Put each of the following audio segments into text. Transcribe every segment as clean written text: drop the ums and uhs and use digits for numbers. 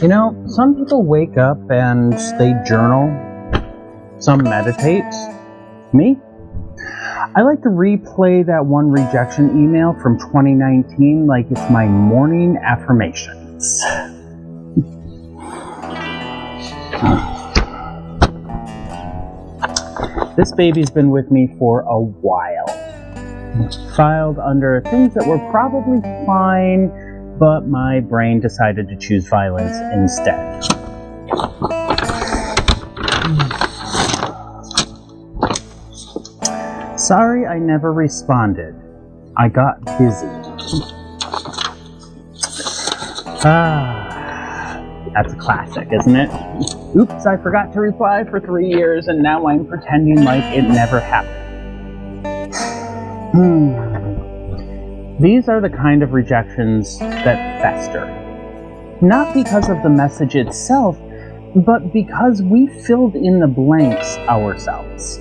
You know, some people wake up and they journal, some meditate. Me? I like to replay that one rejection email from 2019 like it's my morning affirmations. This baby's been with me for a while. Filed under things that were probably fine, but my brain decided to choose violence instead. Sorry I never responded. I got busy. That's a classic, isn't it? Oops, I forgot to reply for 3 years and now I'm pretending like it never happened. These are the kind of rejections that fester. Not because of the message itself, but because we filled in the blanks ourselves.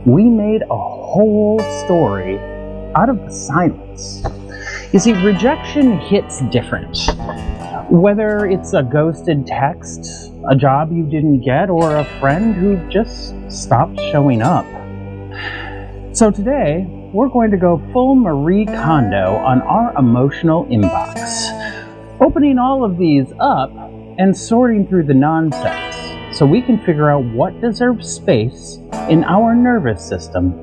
We made a whole story out of the silence. You see, rejection hits different. Whether it's a ghosted text, a job you didn't get, or a friend who just stopped showing up. So today, we're going to go full Marie Kondo on our emotional inbox, opening all of these up and sorting through the nonsense so we can figure out what deserves space in our nervous system.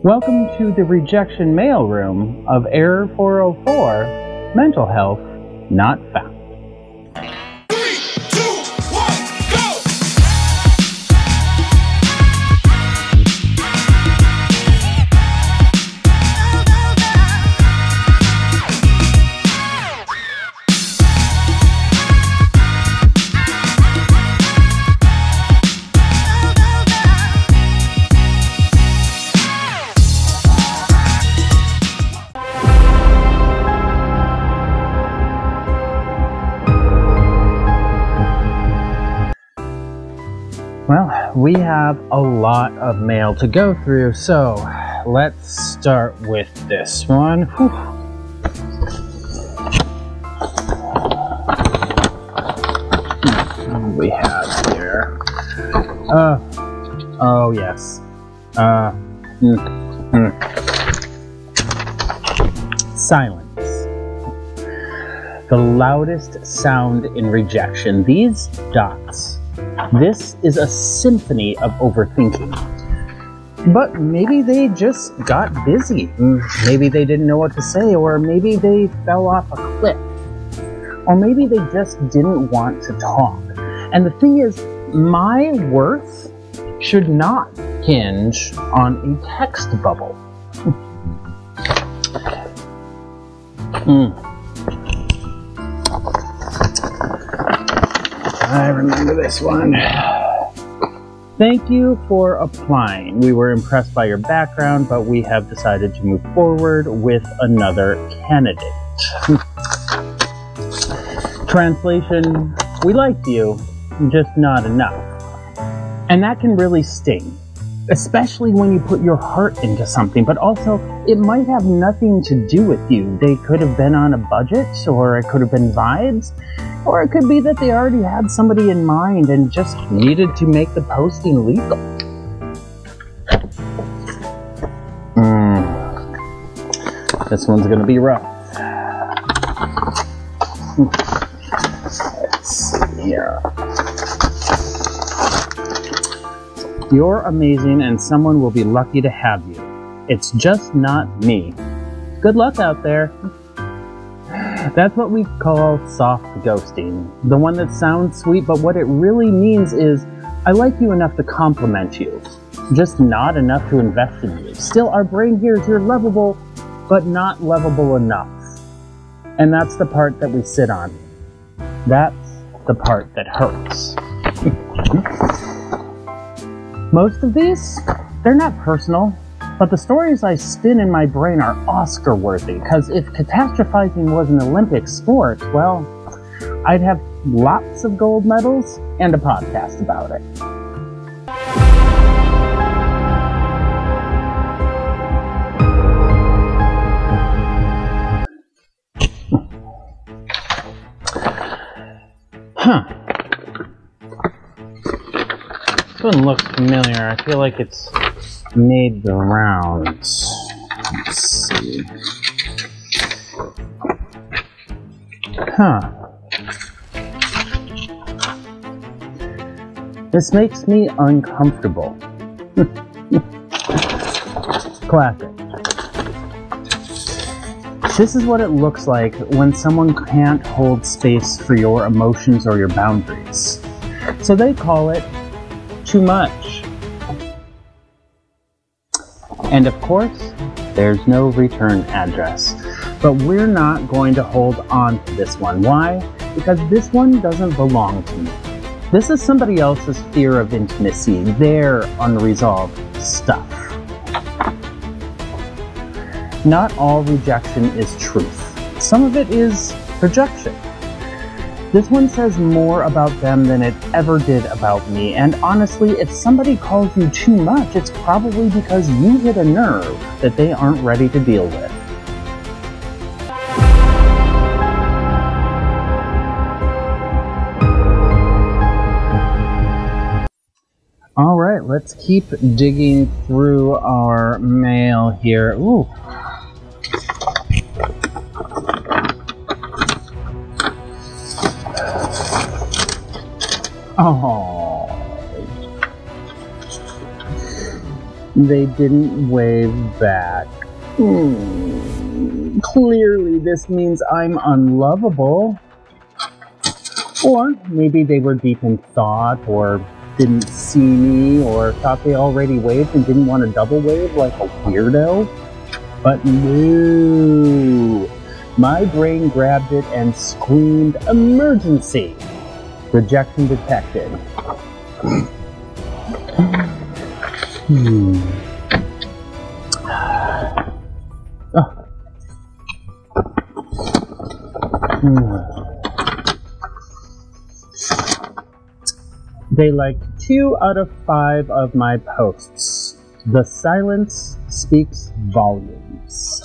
Welcome to the Rejection Mailroom of Error 404, Mental Health Not Found. Well, we have a lot of mail to go through, so let's start with this one. Whew. What do we have here? Oh yes. Silence. The loudest sound in rejection. These dots. This is a symphony of overthinking. But maybe they just got busy. Maybe they didn't know what to say, or maybe they fell off a cliff. Or maybe they just didn't want to talk. And the thing is, my worth should not hinge on a text bubble. I remember this one. Thank you for applying. We were impressed by your background, but we have decided to move forward with another candidate. Translation, we liked you, just not enough. And that can really sting, especially when you put your heart into something, but also it might have nothing to do with you. They could have been on a budget, or it could have been vibes, or it could be that they already had somebody in mind and just needed to make the posting legal. This one's gonna be rough. Let's see here. You're amazing and someone will be lucky to have you. It's just not me. Good luck out there. That's what we call soft ghosting. The one that sounds sweet, but what it really means is, I like you enough to compliment you, just not enough to invest in you. Still, our brain hears you're lovable, but not lovable enough. And that's the part that we sit on. That's the part that hurts. Most of these, they're not personal. But the stories I spin in my brain are Oscar-worthy, because if catastrophizing was an Olympic sport, well, I'd have lots of gold medals and a podcast about it. Huh. This one looks familiar. I feel like it's made the rounds. Let's see. Huh. This makes me uncomfortable. Classic. This is what it looks like when someone can't hold space for your emotions or your boundaries. So they call it too much. And of course, there's no return address. But we're not going to hold on to this one. Why? Because this one doesn't belong to me. This is somebody else's fear of intimacy, their unresolved stuff. Not all rejection is truth. Some of it is projection. This one says more about them than it ever did about me, and honestly, if somebody calls you too much, it's probably because you hit a nerve that they aren't ready to deal with. All right, let's keep digging through our mail here. Ooh. Oh, they didn't wave back. Clearly this means I'm unlovable. Or maybe they were deep in thought, or didn't see me, or thought they already waved and didn't want to double wave like a weirdo. But no, my brain grabbed it and screamed, emergency! Rejection detected. They liked 2 out of 5 of my posts. The silence speaks volumes.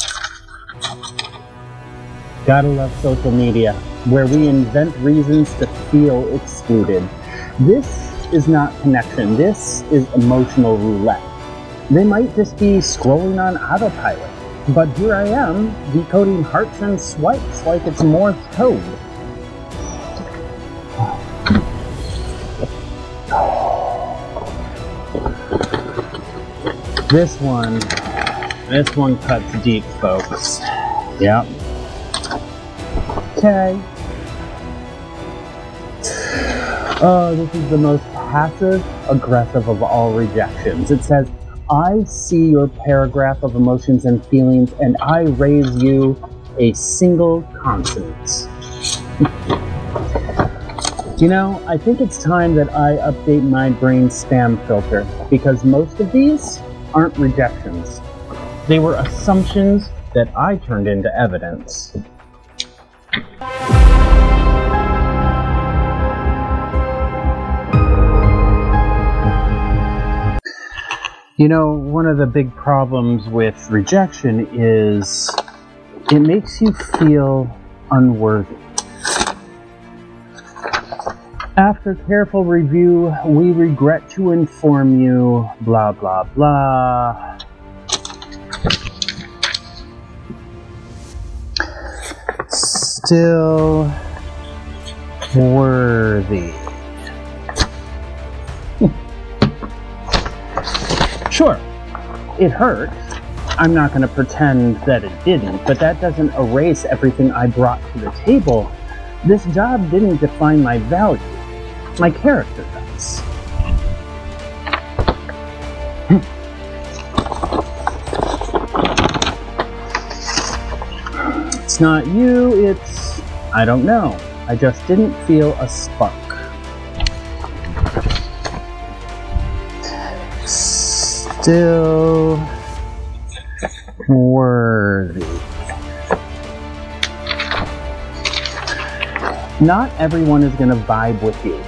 Gotta love social media, where we invent reasons to feel excluded. This is not connection, this is emotional roulette. They might just be scrolling on autopilot, but here I am, decoding hearts and swipes like it's Morse code. This one cuts deep, folks. Yep. Okay. Oh, this is the most passive-aggressive of all rejections. It says, I see your paragraph of emotions and feelings, and I raise you a single consonant. You know, I think it's time that I update my brain spam filter, because most of these aren't rejections. They were assumptions that I turned into evidence. You know, one of the big problems with rejection is it makes you feel unworthy. After careful review, we regret to inform you, blah, blah, blah. Still worthy. Sure, it hurt. I'm not going to pretend that it didn't, but that doesn't erase everything I brought to the table. This job didn't define my value. My character does. It's not you, it's... I don't know. I just didn't feel a spark. Still worthy. Not everyone is going to vibe with you.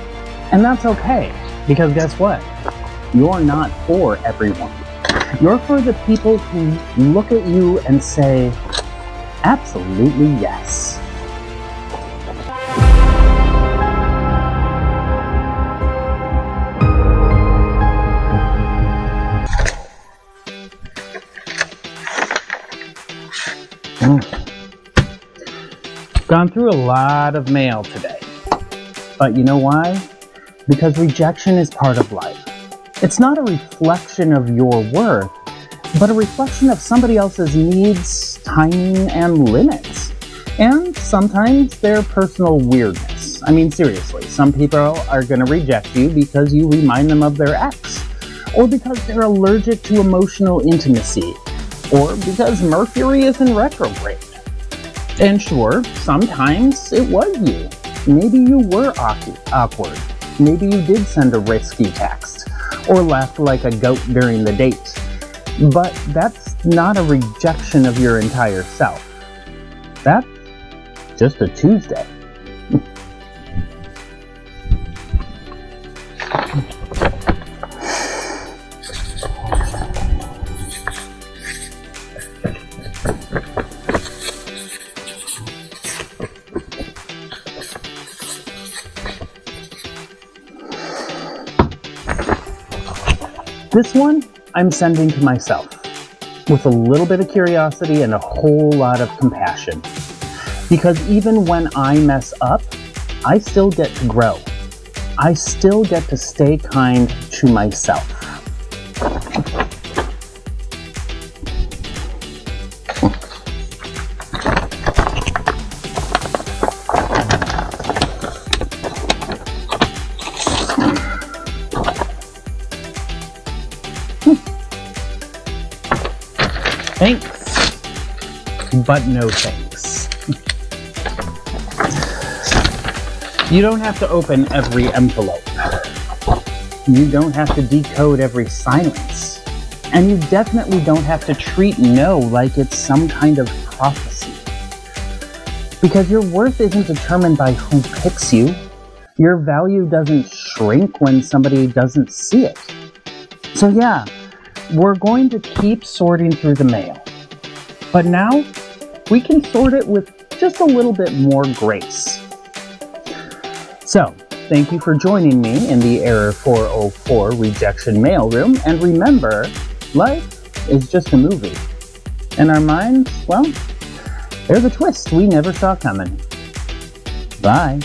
And that's okay, because guess what? You're not for everyone. You're for the people who look at you and say, absolutely yes. Gone through a lot of mail today. But you know why? Because rejection is part of life. It's not a reflection of your worth, but a reflection of somebody else's needs, timing, and limits. And sometimes their personal weirdness. I mean, seriously, some people are going to reject you because you remind them of their ex, or because they're allergic to emotional intimacy, or because Mercury is in retrograde. And sure, sometimes it was you. Maybe you were awkward. Maybe you did send a risky text, or laughed like a goat during the date. But that's not a rejection of your entire self. That's just a Tuesday. This one, I'm sending to myself, with a little bit of curiosity and a whole lot of compassion. Because even when I mess up, I still get to grow. I still get to stay kind to myself. Thanks, but no thanks. You don't have to open every envelope. You don't have to decode every silence. And you definitely don't have to treat no like it's some kind of prophecy. Because your worth isn't determined by who picks you. Your value doesn't shrink when somebody doesn't see it. So yeah, we're going to keep sorting through the mail. But now, we can sort it with just a little bit more grace. So, thank you for joining me in the Error 404 Rejection Mailroom. And remember, life is just a movie. And our minds, well, they're the twist we never saw coming. Bye.